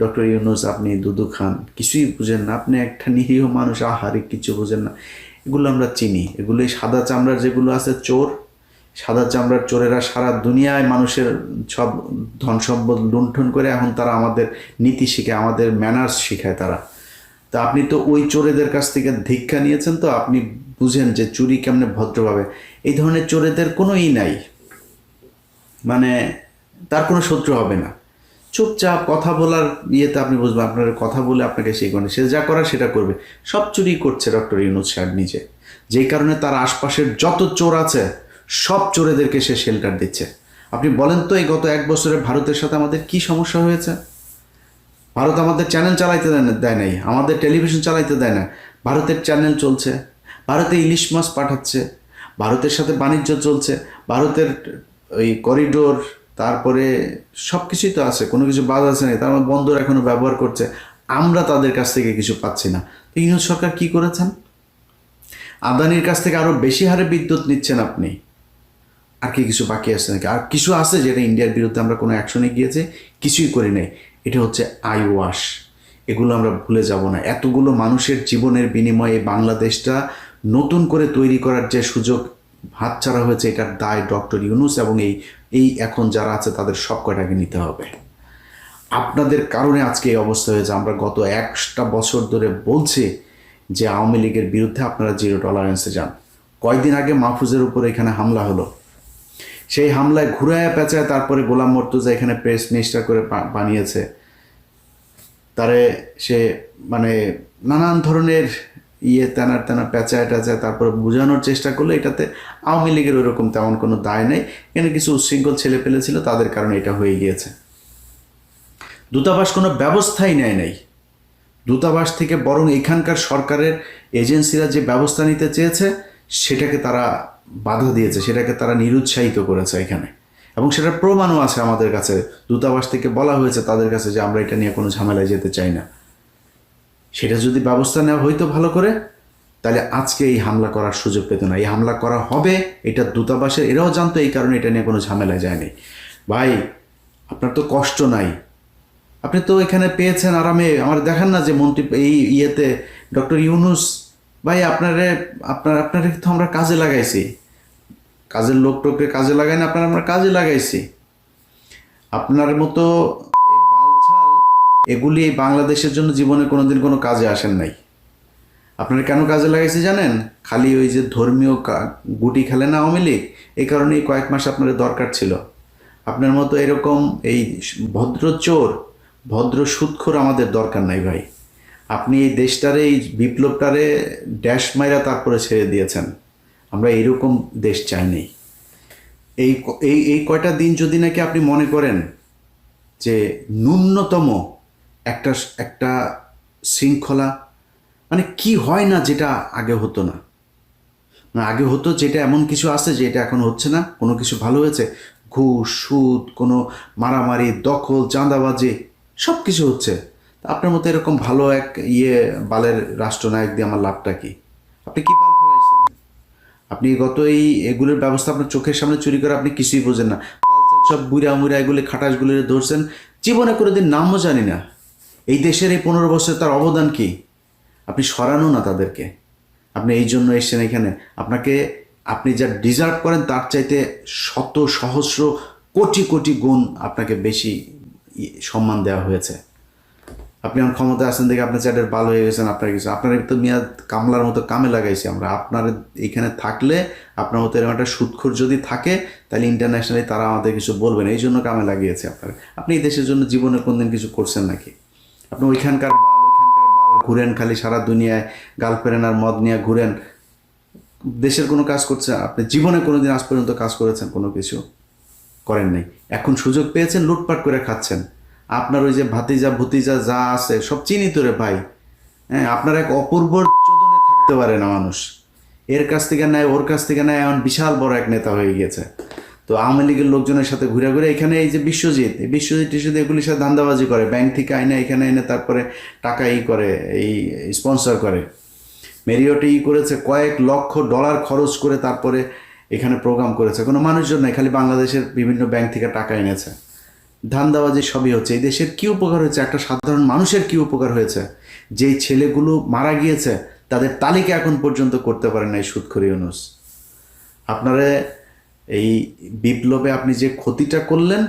Doctor Yunus আপনি দুদু খান, কিছুই বুঝেন না, আপনি একটা নিরীহ মানুষ, আহারে কিছু বুঝেন না। এগুলো আমরা চিনি, এগুলোই সাদা চামড়ার যেগুলো আছে চোর, সাদা চামড়ার চোরেরা সারা দুনিয়ায় মানুষের সব ধন সম্পদ লুণ্ঠন করে এখন তারা আমাদের নীতি শিখায়, আমাদের ম্যানার্স শিখায় তারা। তা আপনি তো ওই চোরেদের কাছ থেকে ধিক্ষা নিয়েছেন, তো আপনি বুঝেন যে চুরি কেমনে ভদ্রভাবে। এই ধরনের চোরেদের কোনো নাই, মানে তার কোনো শত্রু হবে না। চুপচাপ কথা বলার ইয়েতে আপনি বুঝবেন, আপনার কথা বলে আপনাকে সেই করে সে যা করার সেটা করবে। সব চুরি করছে ডক্টর ইউনূস সাহেব নিজে, যেই কারণে তার আশপাশের যত চোর আছে সব চোরেদেরকে সে শেল্টার দিচ্ছে। আপনি বলেন তো এই গত 1 বছরে ভারতের সাথে আমাদের কি সমস্যা হয়েছে? ভারত আমাদের চ্যানেল চালাইতে দেয় নাই, আমাদের টেলিভিশন চালাইতে দেয় না। ভারতের চ্যানেল চলছে, ভারতে ইলিশ মাছ পাঠাচ্ছে, ভারতের সাথে বাণিজ্য চলছে, ভারতের ওই করিডোর, তারপরে সব কিছুই তো আছে, কোনো কিছু বাদ আছে না। তার মানে বন্দর এখনো ব্যবহার করছে, আমরা তাদের কাছ থেকে কিছু পাচ্ছি না। তো ইউনূস সরকার কি করেছেন? আদানির কাছ থেকে আরও বেশি হারে বিদ্যুৎ নিচ্ছেন আপনি। আর কি কিছু বাকি আছে নাকি? আর কিছু আছে যেটা ইন্ডিয়ার বিরুদ্ধে আমরা কোনো অ্যাকশনে গিয়েছে, কিছুই করি নাই। এটা হচ্ছে আই ওয়াশ। এগুলো আমরা ভুলে যাব না। এতগুলো মানুষের জীবনের বিনিময়ে বাংলাদেশটা নতুন করে তৈরি করার যে সুযোগ হাতছাড়া হয়েছে, এটার দায় ডক্টর ইউনূস এবং এই এখন যারা আছে তাদের সব কয়টাকে নিতে হবে। আপনাদের কারণে আজকে এই অবস্থা হয়েছে। আমরা গত 1টা বছর ধরে বলছি যে আওয়ামী লীগের বিরুদ্ধে আপনারা জিরো টলারেন্সে যান। কয়েকদিন আগে মাহফুজের উপর এখানে হামলা হলো, সেই হামলায় ঘুরায় পেঁচায় তারপরে গোলাম মর্তুজা এখানে প্রেস মিনিস্টার করে বানিয়েছে তারে। সে মানে নানান ধরনের তেনার পেঁচায় টাচায় তারপরে বোঝানোর চেষ্টা করলো এটাতে আওয়ামী লীগের ওইরকম তেমন কোনো দায় নেই, এখানে কিছু উচ্ছৃঙ্খল ছেলে পেলে ছিল, তাদের কারণে এটা হয়ে গিয়েছে। দূতাবাস কোনো ব্যবস্থাই নেয় নাই। দূতাবাস থেকে বরং এখানকার সরকারের এজেন্সিরা যে ব্যবস্থা নিতে চেয়েছে সেটাকে তারা বাধা দিয়েছে, সেটাকে তারা নিরুৎসাহিত করেছে এখানে, এবং সেটার প্রমাণও আছে আমাদের কাছে। দূতাবাস থেকে বলা হয়েছে তাদের কাছে যে আমরা এটা নিয়ে কোনো ঝামেলায় যেতে চাই না। সেটা যদি ব্যবস্থা নেওয়া হইতো ভালো করে, তাহলে আজকে এই হামলা করার সুযোগ পেত না। এই হামলা করা হবে এটা দূতাবাসের, এরাও জানতো, এই কারণে এটা নিয়ে কোনো ঝামেলায় যায়নি। ভাই আপনার তো কষ্ট নাই, আপনি তো এখানে পেয়েছেন আরামে। আমার দেখান না যে মন্ত্রী এই ইয়েতে ডক্টর ইউনূস ভাই, আপনারে তো আমরা কাজে লাগাইছি, কাজের লোক টোককে কাজে লাগাই না, আমরা কাজে লাগাইছি। আপনার মতো এই বালছাল এগুলি এই বাংলাদেশের জন্য জীবনে কোনোদিন কোনো কাজে আসেন নাই। আপনারা কেন কাজে লাগাইছি জানেন? খালি ওই যে ধর্মীয় গুটি খেলে না আওয়ামী লীগ, এই কারণেই কয়েক মাস আপনার দরকার ছিল। আপনার মতো এরকম এই ভদ্র চোর, ভদ্র সুদখোর আমাদের দরকার নাই ভাই। আপনি এই দেশটারে, এই বিপ্লবটারে ড্যাশ মাইরা তারপরে ছেড়ে দিয়েছেন। আমরা এইরকম দেশ চাই নাই। এই এই এই কয়টা দিন যদি নাকি আপনি মনে করেন যে ন্যূনতম একটা একটা শৃঙ্খলা, মানে কি হয় না যেটা আগে হতো না, মানে আগে হতো যেটা, এমন কিছু আছে যে এটা এখন হচ্ছে না। কোনো কিছু ভালো হয়েছে? ঘুষ, সুদ, কোনো মারামারি, দখল, চাঁদাবাজি, সব কিছু হচ্ছে। আপনার মতো এরকম ভালো এক বালের রাষ্ট্রনায়ক দিয়ে আমার লাভটা কি? আপনি কি বাল ফলাইছেন? আপনি গত এগুলোর ব্যবস্থা আপনার চোখের সামনে চুরি করে আপনি কিছুই বোঝেন না। সব বুড়া মুড়া এগুলি খাটাসগুলি ধরছেন, জীবনে কোনোদিন নামও জানি না। এই দেশের এই 15 বছর তার অবদান কি? আপনি সরানো না তাদেরকে। আপনি এই জন্য এসছেন এখানে। আপনি যা ডিজার্ভ করেন তার চাইতে শত সহস্র কোটি কোটি গুণ আপনাকে বেশি সম্মান দেওয়া হয়েছে। আপনি আমার ক্ষমতা আছেন দেখে আপনার চ্যাটের ভালো হয়ে গেছেন, আপনার তো মিয়া কামলার মতো কামে লাগাইছি আমরা। আপনার এইখানে থাকলে, আপনার মতো এরকম একটা সুদখোর যদি থাকে, তাহলে ইন্টারন্যাশনালি তারা আমাদের কিছু বলবেন, এই জন্য কামে লাগিয়েছে আপনার। আপনি এই দেশের জন্য জীবনে কোনদিন কিছু করছেন নাকি? আপনি ওইখানকার ঘুরেন, খালি সারা দুনিয়ায় গার্লফ্রেন্ড আর মদ নিয়ে ঘুরেন, দেশের কোনো কাজ করছে? আপনি জীবনে কোনোদিন আজ পর্যন্ত কাজ করেছেন? কোনো কিছু করেন নাই। এখন সুযোগ পেয়েছেন, লুটপাট করে খাচ্ছেন। আপনার ওই যে ভাতিজা ভতিজা যা আছে সব চিহ্নিত রে ভাই। হ্যাঁ, আপনার এক অপূর্ব চোদনে থাকতে পারে না মানুষ, এর কাছ থেকে নেয় ওর কাছ থেকে নেয়, এমন বিশাল বড় এক নেতা হয়ে গিয়েছে। তো আওয়ামী লীগের লোকজনের সাথে ঘুরে ঘুরে এখানে এই যে বিশ্বজিৎ টিশ্বজিৎ এগুলির সাথে ধান্দাবাজি করে, ব্যাংক থেকে আইনে এখানে এনে তারপরে টাকা করে, এই স্পন্সর করে। মেরিওটে করেছে, কয়েক লক্ষ ডলার খরচ করে তারপরে এখানে প্রোগ্রাম করেছে। কোনো মানুষজন নাই, খালি বাংলাদেশের বিভিন্ন ব্যাংক থেকে টাকা এনেছে। ধান্দাবাজি সবই হচ্ছে। এই দেশের কি উপকার হয়েছে? একটা সাধারণ মানুষের কি উপকার হয়েছে? যেই ছেলেগুলো মারা গিয়েছে তাদের তালিকা এখন পর্যন্ত করতে পারেন নাই সুদখোর ইউনূস। আপনারা এই বিপ্লবে আপনি যে ক্ষতিটা করলেন,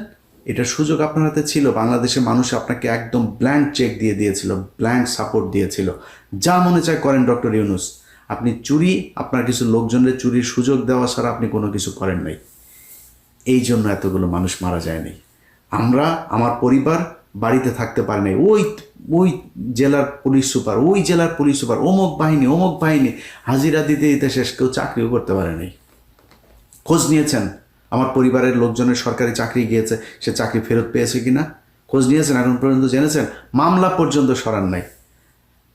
এটার সুযোগ আপনার হাতে ছিল। বাংলাদেশের মানুষ আপনাকে একদম ব্ল্যাঙ্ক চেক দিয়ে দিয়েছিল, ব্ল্যাঙ্ক সাপোর্ট দিয়েছিল। যা মনে চায় করেন ডক্টর ইউনূস। আপনি চুরি, আপনার কিছু লোকজনের চুরির সুযোগ দেওয়া ছাড়া আপনি কোনো কিছু করেন নাই। এই জন্য এতগুলো মানুষ মারা যায়নি। আমরা, আমার পরিবার বাড়িতে থাকতে পারি নাই। ওই ওই জেলার পুলিশ সুপার, ওই জেলার পুলিশ সুপার, অমুক বাহিনী হাজিরা দিতে দিতে শেষ, কেউ চাকরিও করতে পারে নাই। খোঁজ নিয়েছেন আমার পরিবারের লোকজনের সরকারি চাকরি গিয়েছে, সে চাকরি ফেরত পেয়েছে কিনা খোঁজ নিয়েছেন? এখন পর্যন্ত জেনেছেন? মামলা পর্যন্ত সরান নাই।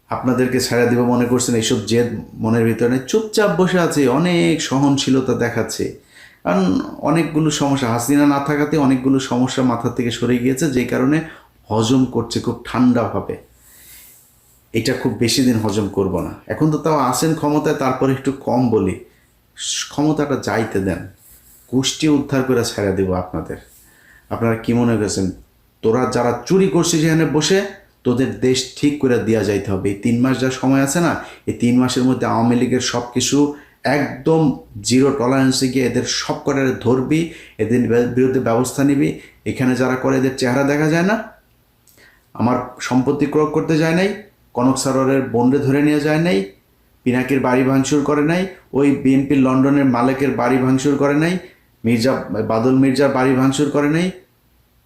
আপনাদেরকে ছেড়ে দিব মনে করছেন, এইসব জেদ মনের ভিতরে নেই, চুপচাপ বসে আছে, অনেক সহনশীলতা দেখাচ্ছে। কারণ অনেকগুলো সমস্যা, হাসিনা না থাকাতে অনেকগুলো সমস্যা মাথা থেকে সরে গিয়েছে, যেই কারণে হজম করছে খুব ঠান্ডাভাবে। এটা খুব বেশি দিন হজম করব না। এখন তো তাও আসেন ক্ষমতায়, তারপরে একটু কম বলি, ক্ষমতাটা যাইতে দেন, কুষ্টি উদ্ধার করে ছেড়ে দেব আপনাদের। আপনারা কি মনে করেছেন তোরা যারা চুরি করছিস সেখানে বসে, তোদের দেশ ঠিক করে দেওয়া যাইতে হবে। এই 3 মাস যা সময় আছে না, এই 3 মাসের মধ্যে আওয়ামী লীগের সব কিছু একদম জিরো টলারেন্সে গিয়ে এদের সব কটারে ধরবি, এদের বিরুদ্ধে ব্যবস্থা নিবি। এখানে যারা করে এদের চেহারা দেখা যায় না। আমার সম্পত্তি ক্রয় করতে যায় নাই, কনক সারোয়ারের বোনরে ধরে নিয়ে যায় নাই, পিনাকির বাড়ি ভাঙচুর করে নাই, ওই বিএনপির লন্ডনের মালেকের বাড়ি ভাঙচুর করে নাই, বাদল মির্জার বাড়ি ভাঙচুর করে নাই,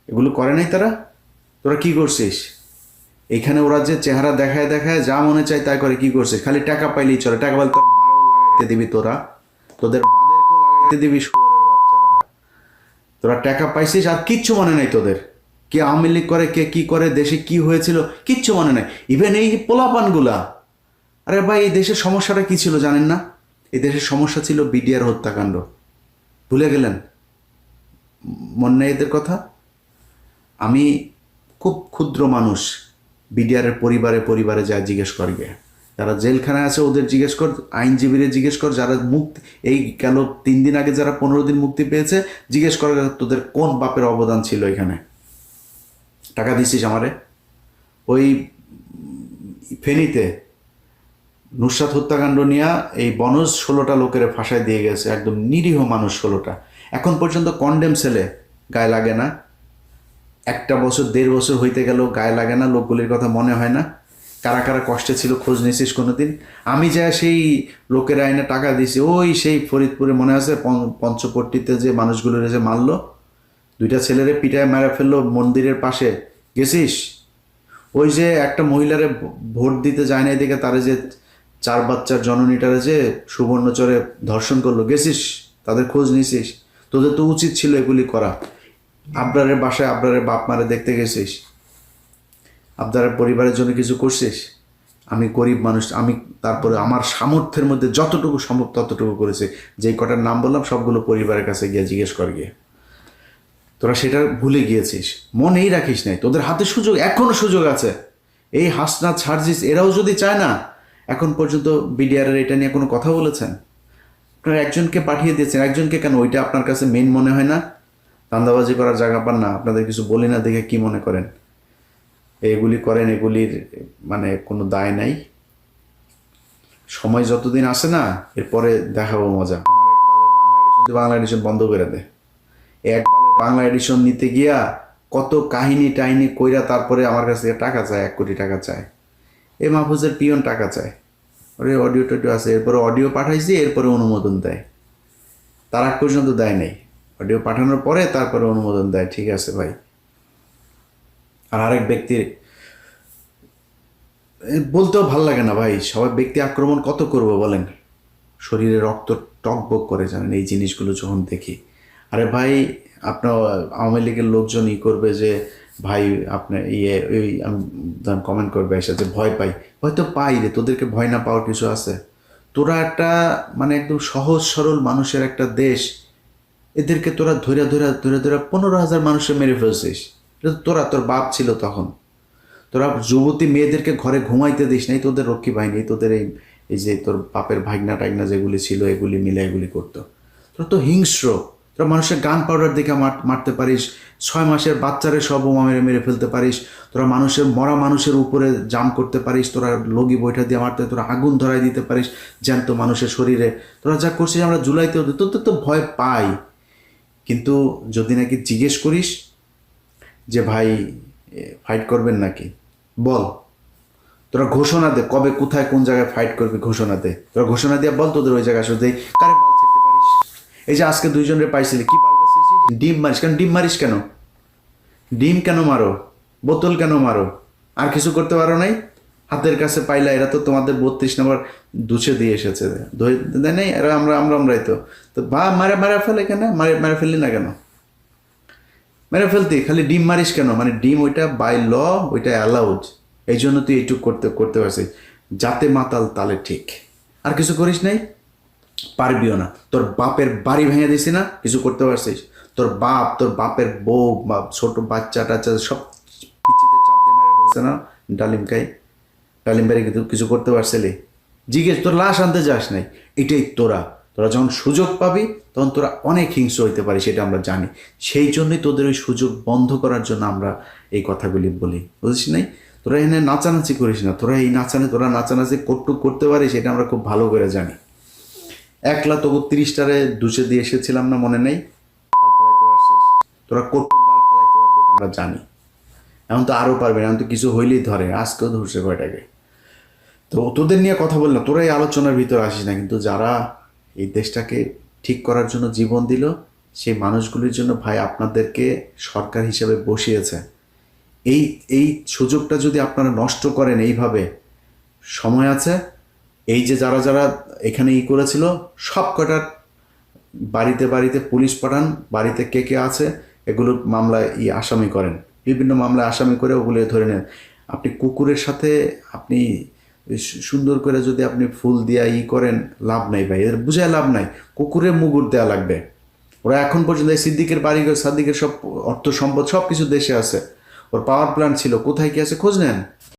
এগুলো করে নাই তারা। তোরা কি করছিস? এখানে ওরা যে চেহারা দেখায় দেখায় যা মনে চায় তাই করে। কি করছিস? খালি টাকা পাইলেই চলে। টাকা পাইলে তোর মারেও লাগাইতে দিবি, তোরা তোদের মাদেরকেও লাগাইতে দিবি, শুয়োরের বাচ্চারা। তোরা টাকা পাইছিস আর কিচ্ছু মনে নাই তোদের। কে আওয়ামী লীগ করে, কে কি করে, দেশে কি হয়েছিল কিচ্ছু মনে নাই। ইভেন এই পোলাপানগুলা, আরে ভাই এই দেশের সমস্যাটা কি ছিল জানেন না? এই দেশের সমস্যা ছিল বিডিআর হত্যাকাণ্ড। ভুলে গেলেন? মনে নেই এদের কথা? আমি খুব ক্ষুদ্র মানুষ, বিডিআরের পরিবারে যা জিজ্ঞেস করবে, যারা জেলখানায় আছে ওদের জিজ্ঞেস কর, আইনজীবীরা জিজ্ঞেস কর, যারা মুক্তি এই গেল 3 দিন আগে যারা 15 দিন মুক্তি পেয়েছে, জিজ্ঞেস কর তোদের কোন বাপের অবদান ছিল এখানে। টাকা দিছিস আমারে? ওই ফেনীতে নুসরাত হত্যাকাণ্ড নিয়ে এই বনজ 16টা লোকের ফাঁসায় দিয়ে গেছে, একদম নিরীহ মানুষ 16টা। এখন পর্যন্ত কন্ডেম সেলে গায়ে লাগে না। 1 বছর 1.5 বছর হইতে গেল গায়ে লাগে না, লোকগুলির কথা মনে হয় না। কারা কারা কষ্টে ছিল খোঁজ নিয়েছিস কোনোদিন? আমি যা সেই লোকের আইনে টাকা দিয়েছি, ওই সেই ফরিদপুরে মনে আছে পঞ্চপট্টিতে যে মানুষগুলোর যে মারলো, 2টা ছেলেরে পিটায় মেরে ফেললো মন্দিরের পাশে, গেছিস? ওই যে একটা মহিলারে ভোট দিতে যায় না এদিকে, তারে যে 4 বাচ্চার জননীটারে যে সুবর্ণচরে ধর্ষণ করলো, গেছিস? তাদের খোঁজ নিয়েছিস? তোদের তো উচিত ছিল এগুলি করা। আবরারের বাসায় আবরারের বাপ মারে দেখতে গেছিস? আবরারের পরিবারের জন্য কিছু করছিস? আমি গরিব মানুষ, আমি তারপরে আমার সামর্থ্যের মধ্যে যতটুকু সম্ভব ততটুকু করেছি। যেই কটার নাম বললাম সবগুলো পরিবারের কাছে গিয়ে জিজ্ঞেস কর গিয়ে। তোরা সেটা ভুলে গিয়েছিস, মনেই রাখিস নাই। তোদের হাতে সুযোগ, এখনও সুযোগ আছে। এই হাসনাত সার্জিস এরাও যদি চায় না, এখন পর্যন্ত বিডিআরের এটা নিয়ে কোনো কথা বলেছেন? আপনারা একজনকে পাঠিয়ে দিয়েছেন, একজনকে কেন? ওইটা আপনার কাছে মেন মনে হয় না? ধান্দাবাজি করার জায়গা পান না? আপনাদের কিছু বলি না দেখে কি মনে করেন? এগুলি করেন, এগুলির মানে কোনো দায় নাই। সময় যতদিন আসে না, এরপরে দেখাবো মজা। আমার এক বালের বাংলা এডিশন, বাংলা এডিশন বন্ধ করে দে। এক বালের বাংলা এডিশন নিতে গিয়া কত কাহিনী টাহিনী কইরা তারপরে আমার কাছ থেকে টাকা চায়, 1 কোটি টাকা চায়। এই মাহফুজের পিয়ন টাকা চায়, ওরে অডিও টডিও আছে, এরপরে অডিও পাঠাইছি, এরপরে অনুমোদন দেয়। তার আগ পর্যন্ত দেয় নাই, অডিও পাঠানোর পরে তারপরে অনুমোদন দেয়। ঠিক আছে ভাই। আর আরেক ব্যক্তির বলতেও ভাল লাগে না ভাই, সবাই ব্যক্তি আক্রমণ কত করব বলেন? শরীরে রক্ত টকবক করে, জানেন এই জিনিসগুলো যখন দেখি। আরে ভাই, আপনার আওয়ামী লীগের লোকজন করবে যে ভাই আপনার ওই আমি কমেন্ট করবে এসে যে ভয় পাই। হয়তো পাই রে, তোদেরকে ভয় না পাওয়ার কিছু আছে? তোরা একটা মানে একদম সহজ সরল মানুষের একটা দেশ, এদেরকে তোরা ধরে 15,000 মানুষের মেরে ফেলছিস। এটা তোরা, তোর বাপ ছিল তখন। তোরা যুবতী মেয়েদেরকে ঘরে ঘুমাইতে দিস নাই, তোদের রক্ষী বাহিনী, তোদের এই যে তোর বাপের ভাগনা টাগনা যেগুলি ছিল, এগুলি মিলে এগুলি করতো। তোরা তো হিংস্র, তোরা তোরা মানুষের গান পাউডার দেখে মারতে পারিস, 6 মাসের বাচ্চারে সব বোমা মেরে মেরে ফেলতে পারিস, তোরা মরা মানুষের উপরে জাম করতে পারিস, তোরা লগি বৈঠা দিয়ে মারতে, তোরা আগুন ধরাই দিতে পারিস জ্যান্ত মানুষের শরীরে। তোরা যা করছিস আমরা জুলাইতেও তোর তো ভয় পাই। কিন্তু যদি নাকি জিজ্ঞেস করিস যে ভাই ফাইট করবেন নাকি, বল, তোরা ঘোষণা দে, কবে কোথায় কোন জায়গায় ফাইট করবি ঘোষণা দে, তোরা ঘোষণা দিয়ে বল তোদের ওই জায়গায় আসলে কারে বাল ছিঁড়তে পারিস। এই যে আজকে 2 জনের পাইছিলি, কি বাল বাছিস? ডিম মারিস কেন? ডিম মারিস কেন? ডিম কেন মারো? বোতল কেন মারো? আর কিছু করতে পারো নাই? হাতের কাছে পাইলা, এরা তো তোমাদের 32 নম্বর দুছে দিয়ে এসেছে, দেয় নেই এরা, আমরাই তো বা মারা ফেলে কেন? মারা ফেললি না কেন? মেরে ফেলতি, খালি ডিম মারিস কেন? মানে ডিম ওইটা বাই ল, ওইটা অ্যালাউড, এই জন্য তুই এইটুক করতে পারছিস, যাতে মাতাল তালে ঠিক। আর কিছু করিস নাই, পারবিও না। তোর বাপের বাড়ি ভেঙে দিছি না, কিছু করতে পারছিস? তোর বাপের বউ বা ছোট বাচ্চা টাচ্চা সব পিচিতে চাপ দিয়ে মেরে ফেলছে না, ডালিম বাড়ি কিছু করতে পারছিলি? জিজ্ঞেস, তোর লাশ আনতে যাস নাই। এটাই তোরা যখন সুযোগ পাবি তখন তোরা অনেক হিংস্র হইতে পারিস, সেটা আমরা জানি। সেই জন্যই তোদের ওই সুযোগ বন্ধ করার জন্য আমরা এই কথাগুলি বলি, বুঝিস নাই? তোরা এখানে নাচানাচি করিস না, তোরা নাচানাচি কটুক করতে পারিস, এটা আমরা খুব ভালো করে জানি। একলা তবু 30টারে দুচে দিয়ে এসেছিলাম না, মনে নেই? ফেলাইতে পারছিস, তোরা কটুক বাল ফেলাইতে পারবি, এটা আমরা জানি। এখন তো আরও পারবে না, এখন তো কিছু হইলেই ধরে, আজকেও ধরছে কয়টাকে। তো তোদের নিয়ে কথা বললাম, তোরা এই আলোচনার ভিতরে আসিস না। কিন্তু যারা এই দেশটাকে ঠিক করার জন্য জীবন দিল, সেই মানুষগুলির জন্য ভাই আপনাদেরকে সরকার হিসেবে বসিয়েছে। এই সুযোগটা যদি আপনারা নষ্ট করেন এইভাবে, সময় আছে। এই যে যারা এখানে করেছিল, সব কটার বাড়িতে পুলিশ পাঠান, বাড়িতে কে আছে এগুলো মামলায় আসামি করেন, বিভিন্ন মামলায় আসামি করে ওগুলো ধরে নেন। আপনি কুকুরের সাথে আপনি সুন্দর করে যদি আপনি ফুল দিয়া করেন, লাভ নাই ভাই, এদের বুঝায় লাভ নাই। কুকুরের মুগুর দেওয়া লাগবে। ওরা এখন পর্যন্ত সিদ্দিকের বাড়ি, সাদ্দিকের সব অর্থ সম্পদ সব কিছু দেশে আছে, ওর পাওয়ার প্ল্যান্ট ছিল, কোথায় কি আছে খোঁজ নেন।